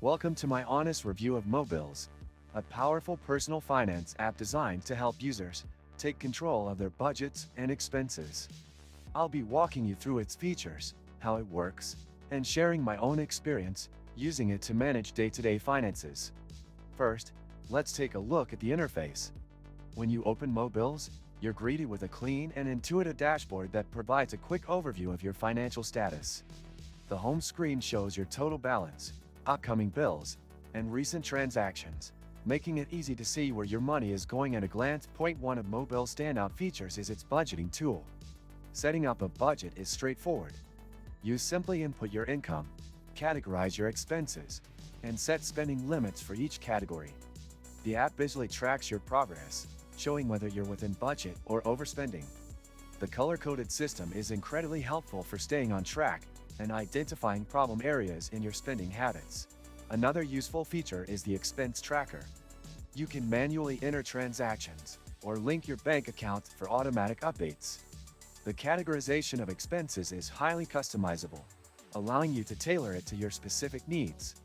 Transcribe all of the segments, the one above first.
Welcome to my honest review of Mobills, a powerful personal finance app designed to help users take control of their budgets and expenses. I'll be walking you through its features, how it works, and sharing my own experience using it to manage day-to-day finances. First, let's take a look at the interface. When you open Mobills, you're greeted with a clean and intuitive dashboard that provides a quick overview of your financial status. The home screen shows your total balance, upcoming bills, and recent transactions, making it easy to see where your money is going at a glance. Point one of Mobills' standout features is its budgeting tool. Setting up a budget is straightforward. You simply input your income, categorize your expenses, and set spending limits for each category. The app visually tracks your progress, showing whether you're within budget or overspending. The color-coded system is incredibly helpful for staying on track and identifying problem areas in your spending habits. Another useful feature is the expense tracker. You can manually enter transactions or link your bank account for automatic updates. The categorization of expenses is highly customizable, allowing you to tailor it to your specific needs.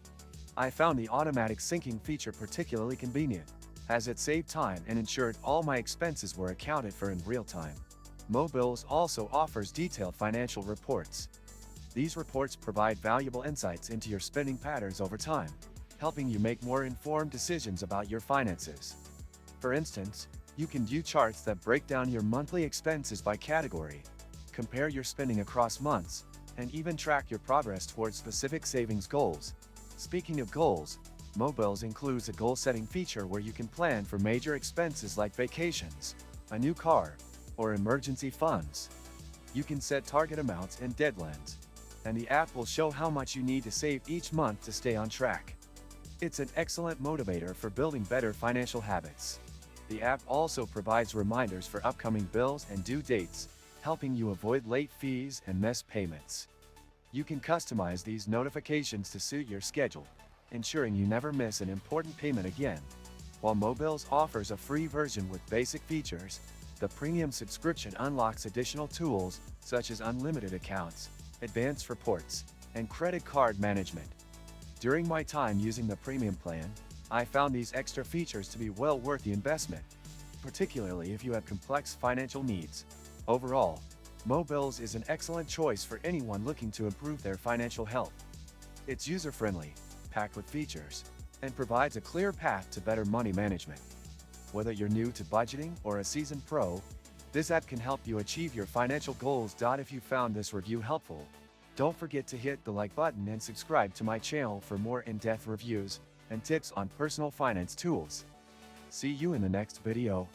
I found the automatic syncing feature particularly convenient, as it saved time and ensured all my expenses were accounted for in real time. Mobills also offers detailed financial reports. These reports provide valuable insights into your spending patterns over time, helping you make more informed decisions about your finances. For instance, you can view charts that break down your monthly expenses by category, compare your spending across months, and even track your progress towards specific savings goals. Speaking of goals, Mobills includes a goal-setting feature where you can plan for major expenses like vacations, a new car, or emergency funds. You can set target amounts and deadlines, and the app will show how much you need to save each month to stay on track. It's an excellent motivator for building better financial habits. The app also provides reminders for upcoming bills and due dates, helping you avoid late fees and missed payments. You can customize these notifications to suit your schedule, ensuring you never miss an important payment again. While Mobills offers a free version with basic features, the premium subscription unlocks additional tools such as unlimited accounts, advanced reports, and credit card management. During my time using the premium plan, I found these extra features to be well worth the investment, particularly if you have complex financial needs. Overall, Mobills is an excellent choice for anyone looking to improve their financial health. It's user-friendly, packed with features, and provides a clear path to better money management. Whether you're new to budgeting or a seasoned pro, this app can help you achieve your financial goals. If you found this review helpful, don't forget to hit the like button and subscribe to my channel for more in-depth reviews and tips on personal finance tools. See you in the next video.